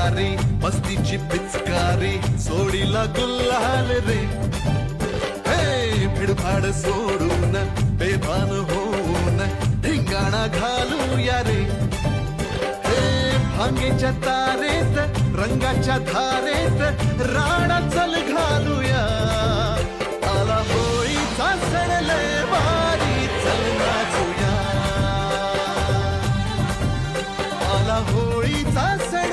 भारी मस्तीची पिचकारी सोडीला गुल्हाल रे. हे भिडभाड सोडून बेभान होऊन धिंगाणा घालूया रे. हे भांगेच्या तारेत रंगाच्या धारेत राणा चल घालूया. आला होळीचा सण लय भारी चल नाचूया. आला होळीचा सण